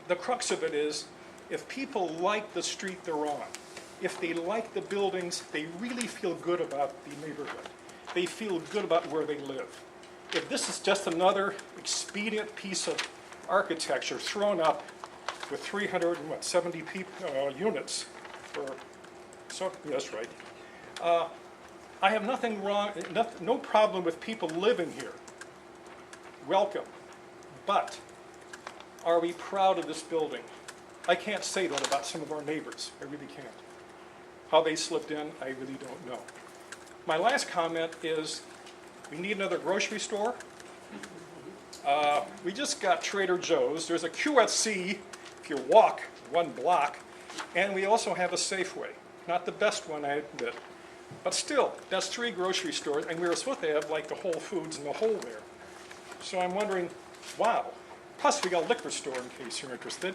the crux of it is, if people like the street they're on, if they like the buildings, they really feel good about the neighborhood. They feel good about where they live. If this is just another expedient piece of architecture thrown up with 370 units, or so, yes, right. I have nothing wrong, no problem with people living here. Welcome. But are we proud of this building? I can't say that about some of our neighbors. I really can't. How they slipped in, I really don't know. My last comment is, we need another grocery store. We just got Trader Joe's. There's a QSC if you walk 1 block. And we also have a Safeway. Not the best one, I admit. But still, that's 3 grocery stores, and we were supposed to have like the Whole Foods and the whole there. So I'm wondering, wow. Plus, we got a liquor store in case you're interested.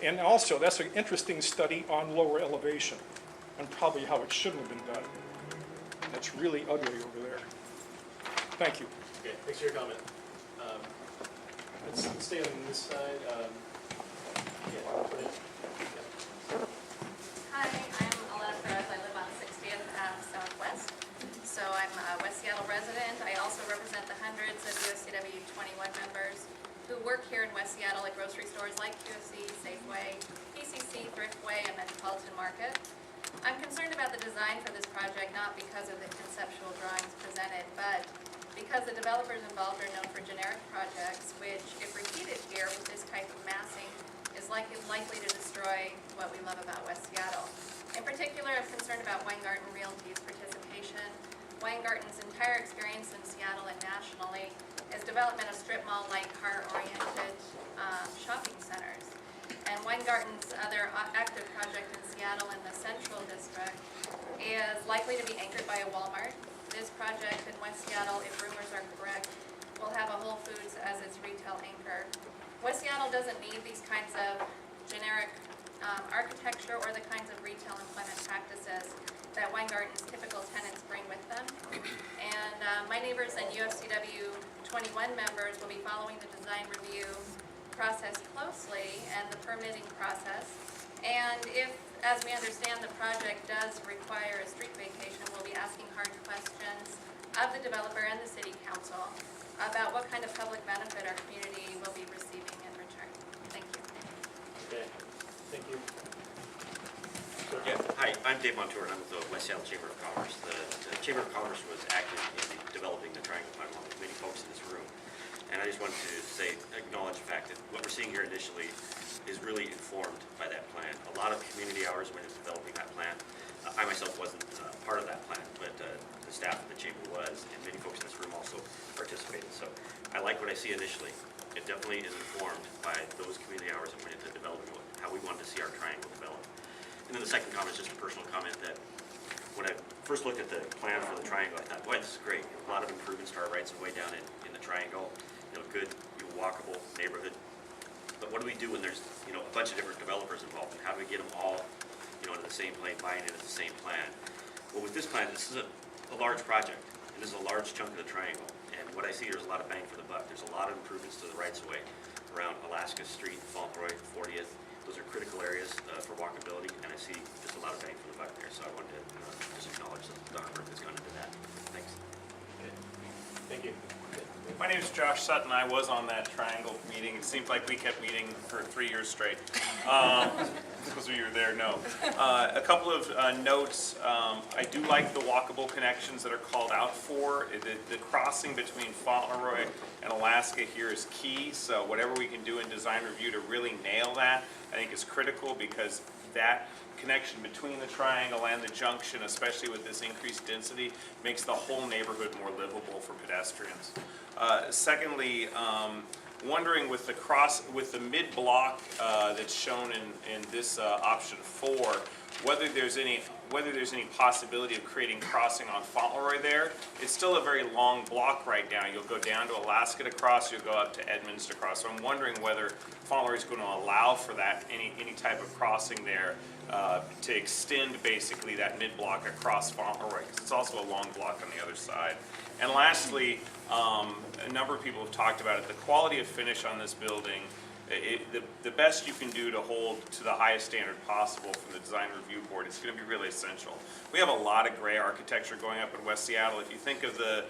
And also, that's an interesting study on lower elevation and probably how it shouldn't have been done. That's really ugly over there. Thank you. Okay, thanks for your comment. Let's stay on this side. Hi, I'm Alana Perez. I live on 60th Ave Southwest. So I'm a West Seattle resident. I also represent the hundreds of USCW 21 members who work here in West Seattle at grocery stores like QFC, Safeway, PCC, Thriftway, and Metropolitan Market. I'm concerned about the design for this project not because of the conceptual drawings presented, but because the developers involved are known for generic projects, which, if repeated here with this type of massing, is likely to destroy what we love about West Seattle. In particular, I'm concerned about Weingarten Realty's participation. Weingarten's entire experience in Seattle and nationally is development of strip mall-like car-oriented shopping centers. And Weingarten's other active project in Seattle in the Central District is likely to be anchored by a Walmart. This project in West Seattle, if rumors are correct, will have a Whole Foods as its retail anchor. West Seattle doesn't need these kinds of generic architecture or the kinds of retail employment practices that Weingarten's typical tenants bring with them. And my neighbors and UFCW 21 members will be following the design review process closely and the permitting process. And if, as we understand, the project does require a street vacation, we'll be asking hard questions of the developer and the city council about what kind of public benefit our community will be receiving in return. Thank you. Okay, thank you. Yeah, hi, I'm Dave Montour, and I'm with the West Seattle Chamber of Commerce. The Chamber of Commerce was active in developing the Triangle Plan along with many folks in this room. And I just wanted to acknowledge the fact that what we're seeing here initially is really informed by that plan. A lot of community hours went into developing that plan. I myself wasn't part of that plan, but the staff of the chamber was, and many folks in this room also participated. So I like what I see initially. It definitely is informed by those community hours that went into developing how we wanted to see our triangle develop. And then the second comment is just a personal comment that when I first looked at the plan for the triangle, I thought, boy, this is great. A lot of improvements to our rights of way down in the triangle. Good, walkable neighborhood. But what do we do when there's, a bunch of different developers involved, and how do we get them all, into the same plan, buying into the same plan? Well, with this plan, this is a large project, and this is a large chunk of the triangle. And what I see, there's a lot of bang for the buck. There's a lot of improvements to the rights of way around Alaska Street, Fauntleroy, 40th. Those are critical areas for walkability, and I see just a lot of bang for the buck there. So I wanted to just acknowledge the hard work that's gone into that. Thanks. Okay. Thank you. My name is Josh Sutton. I was on that triangle meeting. It seemed like we kept meeting for 3 years straight. Because we were there, no. A couple of notes. I do like the walkable connections that are called out for. The crossing between Fauntleroy and Alaska here is key. So whatever we can do in design review to really nail that, I think is critical, because that connection between the triangle and the junction, especially with this increased density, makes the whole neighborhood more livable for pedestrians. Secondly, wondering with the mid-block that's shown in this option 4, whether there's any possibility of creating crossing on Fauntleroy there. It's still a very long block right now. You'll go down to Alaska to cross, you'll go up to Edmonds to cross. So I'm wondering whether Fauntleroy is going to allow for that, any type of crossing there to extend basically that mid-block across Fauntleroy, because it's also a long block on the other side. And lastly, a number of people have talked about it, the quality of finish on this building the best you can do to hold to the highest standard possible from the design review board is going to be really essential. We have a lot of gray architecture going up in West Seattle. If you think of the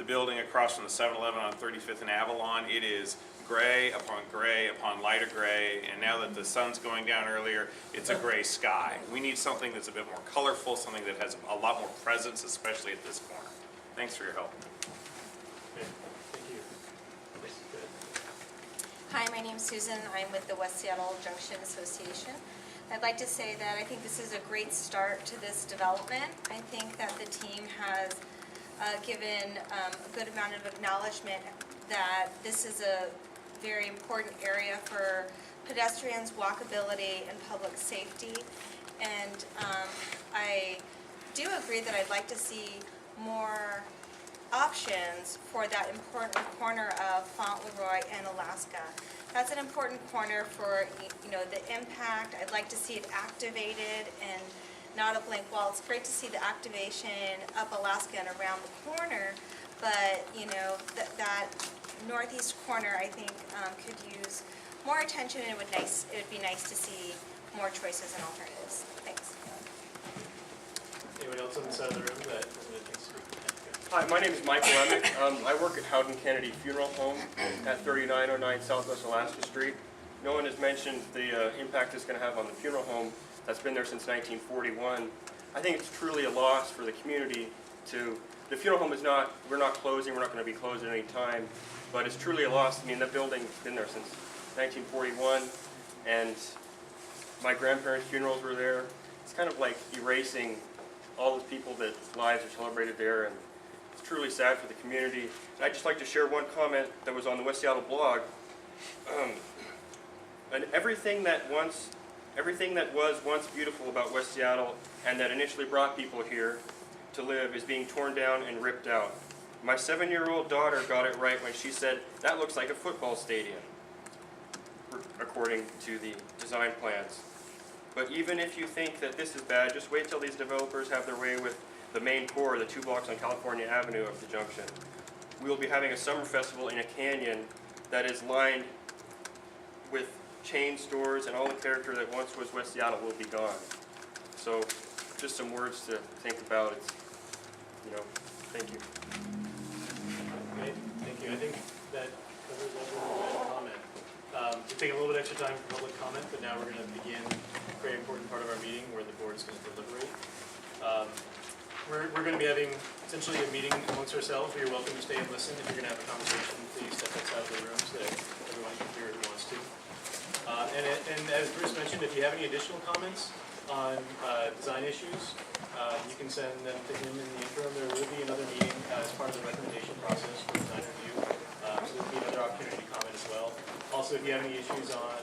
building across from the 7-Eleven on 35th and Avalon, it is gray upon lighter gray, and now that the sun's going down earlier, it's a gray sky. We need something that's a bit more colorful, something that has a lot more presence, especially at this corner. Thanks for your help. Okay, thank you. Yes, go ahead. Hi, my name's Susan. I'm with the West Seattle Junction Association. I'd like to say that I think this is a great start to this development. I think that the team has given a good amount of acknowledgement that this is a very important area for pedestrians, walkability, and public safety. And I do agree that I'd like to see more options for that important corner of Fauntleroy and Alaska. That's an important corner for, you know, the impact. I'd like to see it activated and not a blank wall. It's great to see the activation up Alaska and around the corner, but, you know, that northeast corner, I think, could use more attention, and it would be nice to see more choices and alternatives. Thanks. Anyone else on the side of the room that thinks? Hi, my name is Michael Emmett. I work at Howden Kennedy Funeral Home at 3909 Southwest Alaska Street. No one has mentioned the impact it's going to have on the funeral home that's been there since 1941. I think it's truly a loss for the community to, the funeral home is not, we're not closing, we're not going to be closed at any time, but it's truly a loss. I mean, that building's been there since 1941, and my grandparents' funerals were there. It's kind of like erasing all the people that lives are celebrated there, and it's truly sad for the community. And I'd just like to share one comment that was on the West Seattle blog. And everything that was once beautiful about West Seattle and that initially brought people here to live is being torn down and ripped out. My 7-year-old daughter got it right when she said, "That looks like a football stadium," according to the design plans. But even if you think that this is bad, just wait till these developers have their way with the main core, the 2 blocks on California Avenue of the junction. We will be having a summer festival in a canyon that is lined with chain stores, and all the character that once was West Seattle will be gone. So, just some words to think about. It's, you know, thank you. Okay, thank you. I think that covers everyone's comment. We're taking a little bit extra time for public comment, but now we're going to begin a very important part of our meeting where the board is going to deliberate. We're going to be having essentially a meeting amongst ourselves. You're welcome to stay and listen. If you're going to have a conversation, please step outside of the room so that everyone can hear who wants to. And as Bruce mentioned, if you have any additional comments on design issues, you can send them to him in the interim. There will be another meeting as part of the recommendation process for design review, so there will be another opportunity to comment as well. Also, if you have any issues on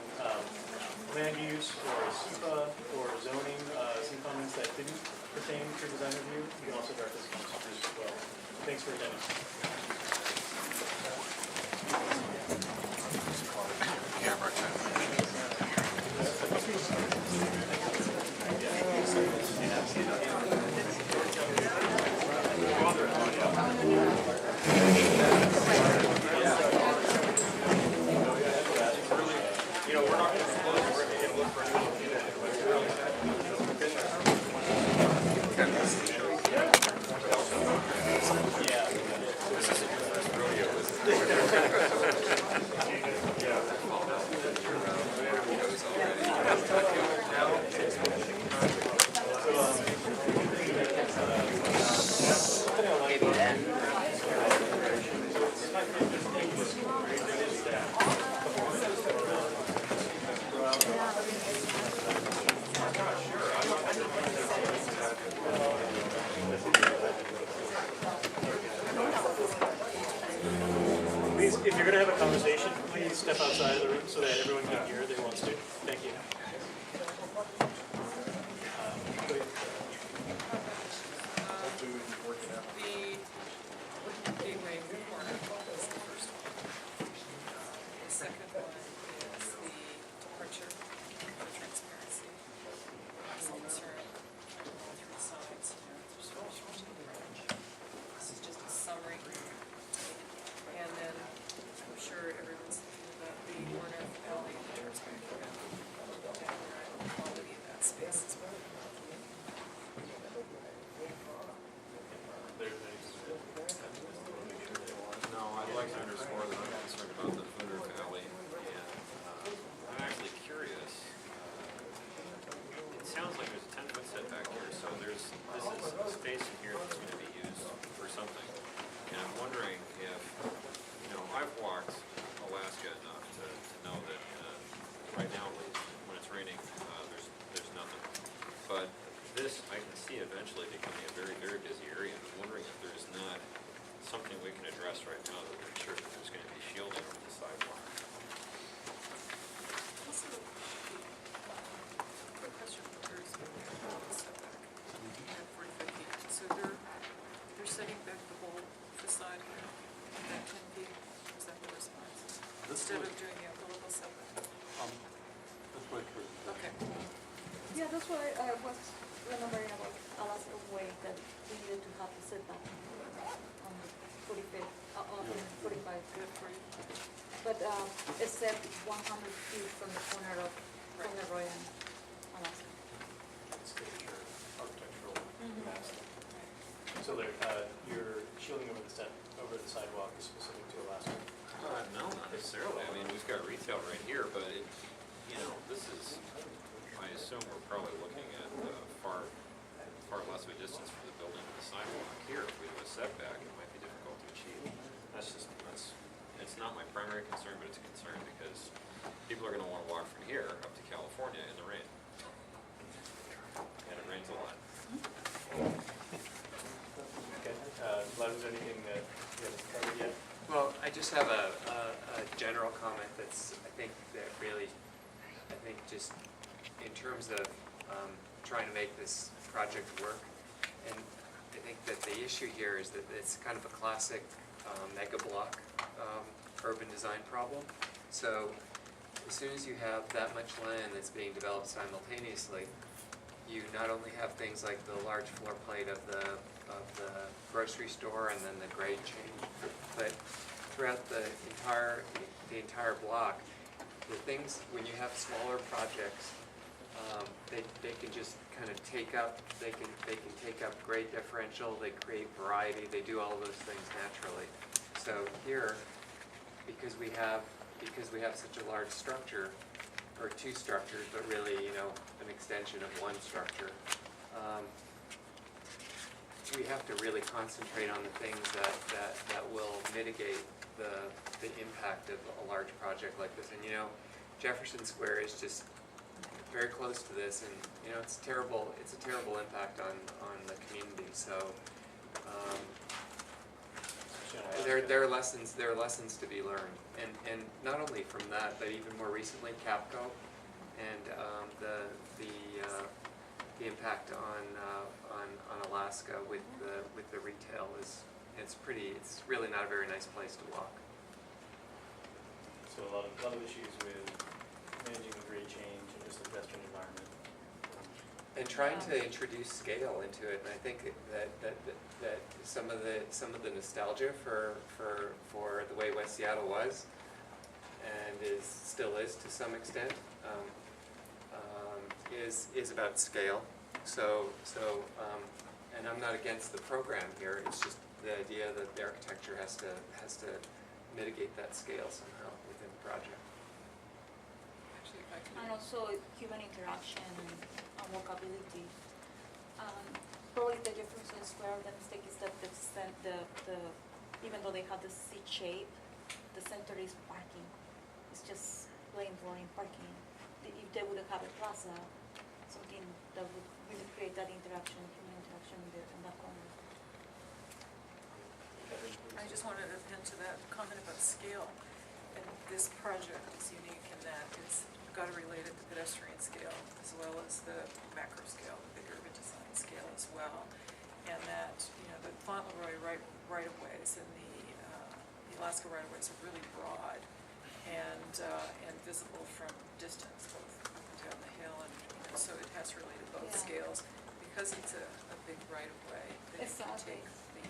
land use or SUPA or zoning, some comments that didn't pertain to design review, you can also direct us to Bruce as well. Thanks for attending. Please, if you're going to have a conversation, please step outside of the room so that everyone can hear that wants to. Thank you. The gateway corner is the first one. The second one is the departure for transparency. Concern all three sides. This is just a summary. And then I'm sure everyone's thinking about the corner of Alley eventually becoming a very, very busy area. I'm wondering if there's not something we can address right now that would ensure that there's going to be shielding of the sidewalk. Also, quick question for Bruce, about the setback at 45 feet. So they're setting back the whole facade here, at 10 feet, is that the response? Instead of doing the umbilical setback? Okay. Yeah, that's why I was remembering about Alaska Way, that we needed to have the setback on the 45, on 45. Good for you. But except 100 feet from the corner of Fauntleroy and Alaska. It's your architectural mass. Right. So there, your shielding over the sidewalk is specific to Alaska? No, not necessarily. I mean, we've got retail right here, but it, this is, I assume we're probably looking at far less of a distance from the building to the sidewalk. Here, if we do a setback, it might be difficult to achieve. It's not my primary concern, but it's a concern because people are gonna wanna walk from here up to California in the rain. And it rains a lot. Okay, Vlad, is there anything that you haven't covered yet? Well, I just have a general comment that's, I think just in terms of trying to make this project work. And I think that the issue here is that it's kind of a classic mega block urban design problem. So as soon as you have that much land that's being developed simultaneously, you not only have things like the large floor plate of the grocery store and then the grade change, but throughout the entire block, the things, when you have smaller projects, they can just kind of take up, they can take up grade differential, they create variety, they do all of those things naturally. So here, because we have such a large structure, or two structures, but really, an extension of one structure, we have to really concentrate on the things that will mitigate the impact of a large project like this. And Jefferson Square is just very close to this, and it's a terrible impact on the community. So there are lessons to be learned, and not only from that, but even more recently Capco and the impact on Alaska with the retail it's really not a very nice place to walk. So a lot of issues with managing the grade change and just the pedestrian environment. And trying to introduce scale into it, and I think that some of the nostalgia for the way West Seattle was, and still is to some extent, is about scale. And I'm not against the program here. It's just the idea that the architecture has to mitigate that scale somehow within the project. Actually, if I could. And also human interaction and walkability. Probably the Jefferson Square, the mistake is that even though they have the C shape, the center is parking. It's just plain boring parking. If they would have a plaza, something that would really create that interaction, human interaction in that corner. I just wanted to append to that comment about scale. And this project is unique in that it's got to relate it to pedestrian scale as well as the macro scale, the big urban design scale as well. And that, the Fauntleroy right-of-ways and the Alaska right-of-ways are really broad and visible from distance, both up and down the hill. And so it has to relate to both scales because it's a big right-of-way that you can take the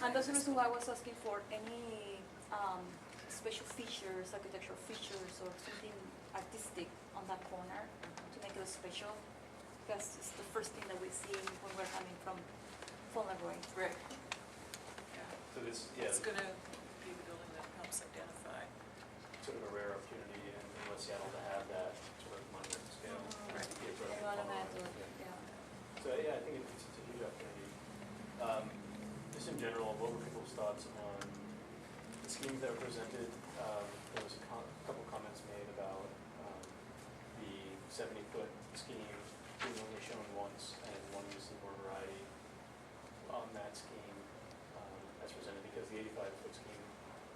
And that's the reason why I was asking for any special features, architectural features, or something artistic on that corner to make it special, because it's the first thing that we see when we're coming from Fauntleroy. Right. Yeah. So this, It's going to be the building that helps identify. sort of a rare opportunity in West Seattle to have that sort of monument scale. Right. The approach Yeah, of monumental, Fauntleroy. yeah. So yeah, I think it's a huge opportunity. Just in general, what were people's thoughts on the schemes that were presented? There was a couple comments made about the 70-foot scheme being only shown once, and one you see more variety on that scheme as presented, because the 85-foot scheme,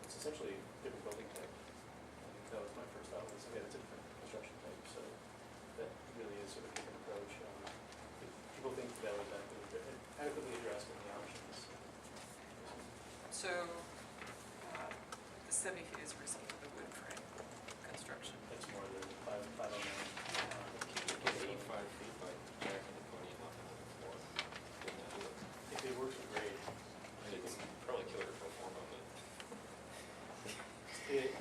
it's essentially a different building type. And that was my first thought, was, okay, it's a different construction type, so that really is sort of a different approach. If people think that was adequately addressed in the options. So, the 70 feet is a result of the wood frame construction. It's more than 509. Get 85 feet by jacking the podium up into the floor. Wouldn't that do it? If it works with grade. It's probably killer pro forma, but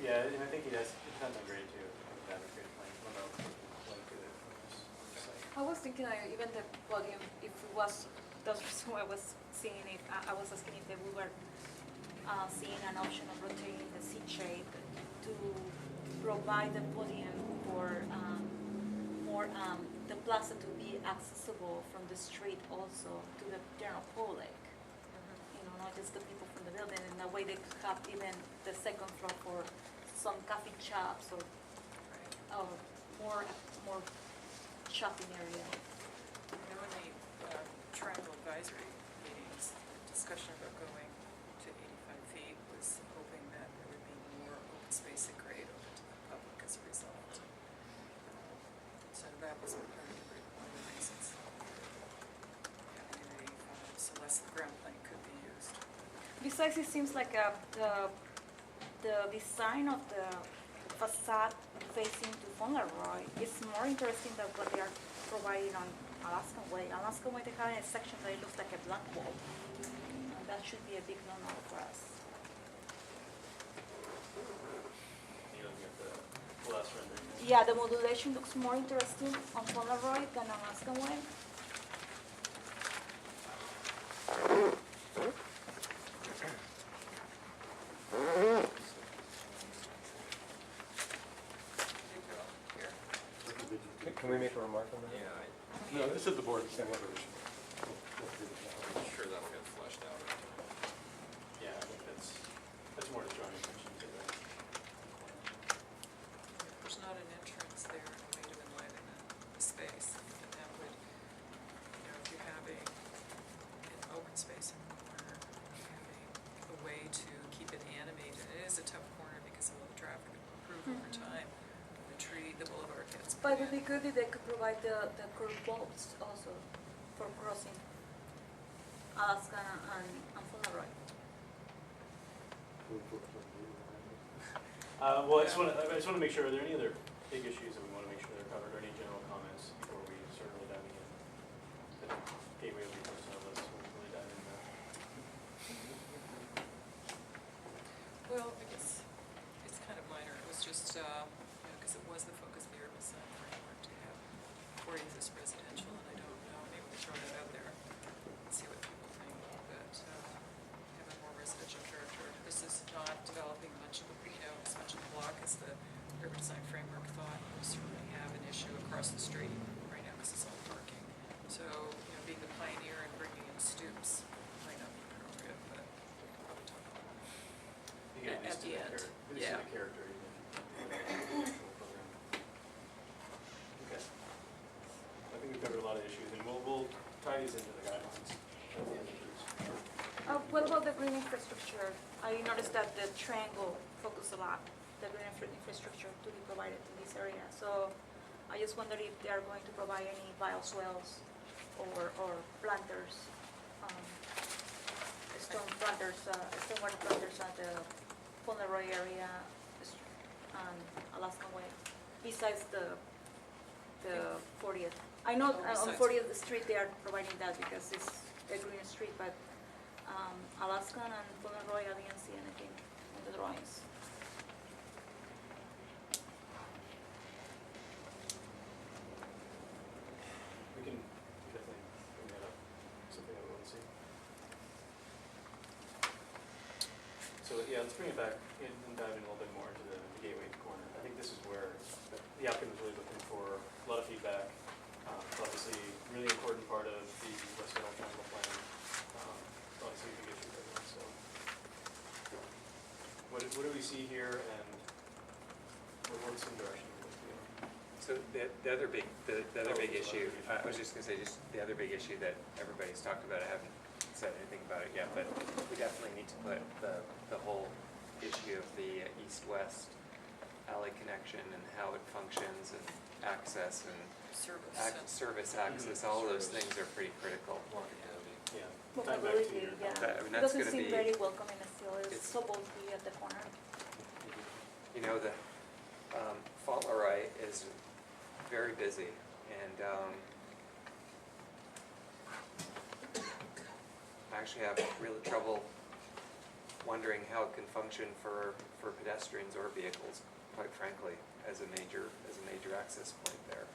Yeah, and I think it depends on grade too, the average grade plan. Well, no, like to the site. I was thinking even the podium, if it was, that's why I was seeing it, I was asking if we were seeing an option of rotating the seat shape to provide the podium for more, the plaza to be accessible from the street also to the general public. You know, not just the people from the building, and that way they could have even the second floor for some coffee shops or more shopping area. You know, in the triangle advisory meetings, the discussion about going to 85 feet was hoping that there would be more open space and grade open to the public as a result. So that was one of the reasons. Having an 85, so less the ground plane could be used. Besides, it seems like the design of the facade facing to Fauntleroy is more interesting than what they are providing on Alaskan Way. Alaskan Way, they have a section that it looks like a black wall. And that should be a big no-no for us. You're looking at the last rendering. Yeah, the modulation looks more interesting on Fauntleroy than Alaskan Way. Can we make a remark on that? yeah, No, this is the board. I'm sure that'll get fleshed out. Yeah, I think that's more just drawing attention to the There's not an entrance there and a way to enliven the space. And that would, you know, if you're having an open space in the corner, having a way to keep it animated. It is a tough corner because of all the traffic that will improve over time. The boulevard gets. But it would be good if they could provide the curved bolts also for crossing Alaskan and Fauntleroy. Well, I just want to make sure, are there any other big issues that we want to make sure they're covered, or any general comments before we start really diving in? The gateway will be first on the list, we'll really dive into that. Well, I guess it's kind of minor. It was just, you know, because it was the focus of the urban design framework to have 40 as residential, and I don't know, maybe we'll throw that out there and see what people think, but have a more residential character. This is not developing much of, you know, as much of the block as the urban design framework thought. We certainly have an issue across the street right now because it's all parking. So, you know, being the pioneer and bringing in stoops might not be appropriate, but we'll probably talk about it. You get At used to the that end, at least to yeah. the character, even if you don't have a actual program. Okay. I think we've covered a lot of issues, and we'll tie these into the guidelines at the end of this. What about the green infrastructure? I noticed that the triangle focused a lot, the green infrastructure to be provided in this area. So I just wonder if they are going to provide any bioswales or planters, stone planters, stonewater planters at the Fauntleroy area and Alaskan Way, besides the 40th. I know on besides- 40th Street they are providing that because it's a green street, but Alaskan and Fauntleroy, I didn't see anything in the drawings. We can definitely bring that up, something that we want to see. So, yeah, let's bring it back and dive in a little bit more into the gateway corner. I think this is where the applicant was really looking for a lot of feedback. It's obviously, really important part of the West Seattle Triangle Plan. Obviously, a big issue for everyone, so. What do we see here, and what's some direction we want to go? So the other big issue, I was just gonna say, just the other big issue that everybody's talked about, I haven't said anything about it yet, but we definitely need to put the whole issue of the east-west alley connection and how it functions and access and service access, all of those things are pretty critical. Yeah. Time back to Walkability, your yeah. That- I mean, It that's doesn't gonna seem be- very welcoming still, it's it's- so bulky at the corner. You know, the Fauntleroy is very busy, and I actually have real trouble wondering how it can function for pedestrians or vehicles, quite frankly, as a major access point there.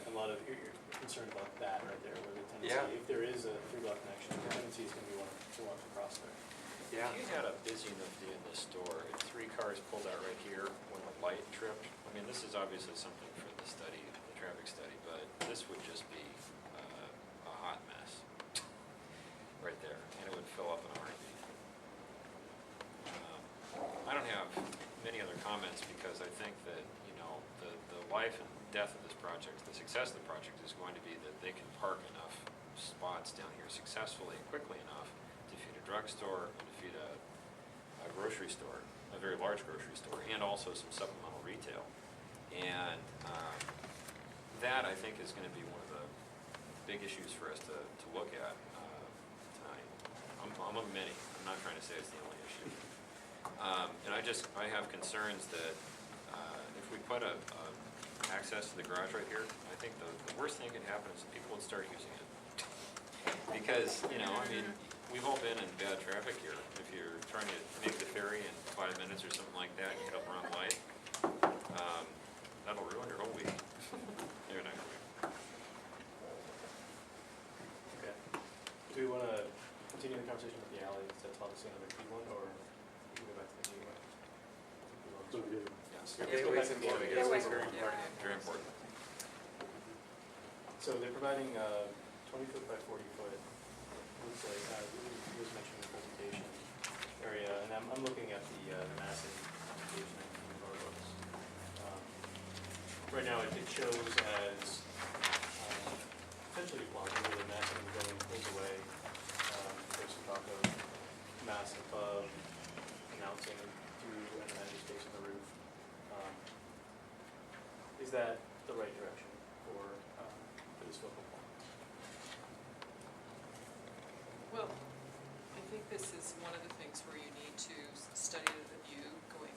And a lot of, you're concerned about that right there, where the Yeah. tendency, if there is a three-block connection, the tendency is gonna be to walk across there. Yeah. If you had a busy enough day in the store, and 3 cars pulled out right here when the light tripped, I mean, this is obviously something for the study, the traffic study, but this would just be a hot mess right there, and it would fill up in a heartbeat. I don't have many other comments because I think that, you know, the life and death of this project, the success of the project is going to be that they can park enough spots down here successfully and quickly enough to feed a drugstore and to feed a grocery store, a very large grocery store, and also some supplemental retail. And that, I think, is going to be one of the big issues for us to look at tonight. I'm a many. I'm not trying to say it's the only issue. And I have concerns that if we put a access to the garage right here, I think the worst thing that can happen is that people would start using it. Because, you know, I mean, we've all been in bad traffic here. If you're trying to make the ferry in 5 minutes or something like that, and you hit up the wrong light, that'll ruin your whole week. Your next week. Okay. Do we wanna continue the conversation with the alley, that's obviously another key one, or we can go back to the gateway? Yes. Let's go back to the gateway. Gateway's very important. Very important. So they're providing 20-foot by 40-foot, looks like, he was mentioning the presentation area, and I'm looking at the massing on page 19 of our books. Right now, it shows as essentially plausible, the massing going pulls away. There's some talk of mass above, announcing through an amenity space on the roof. Is that the right direction for this focal point? Well, I think this is one of the things where you need to study the view going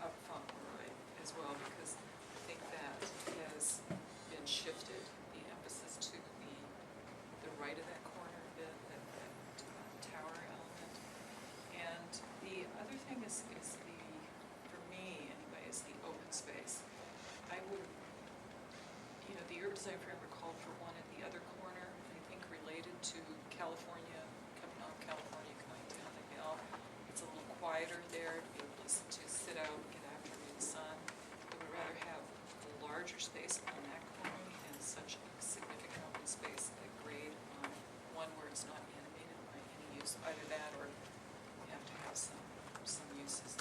up Fauntleroy as well, because I think that has been shifted, the emphasis to the right of that corner a bit, that tower element. And the other thing is the, for me anyway, is the open space. I would, you know, the urban design framework called for one at the other corner, I think related to California, coming off California, coming down the hill. It's a little quieter there to be able to sit out and get afternoon sun. I would rather have a larger space on that corner and such a significant open space at grade on one where it's not animated by any use, either that or you have to have some uses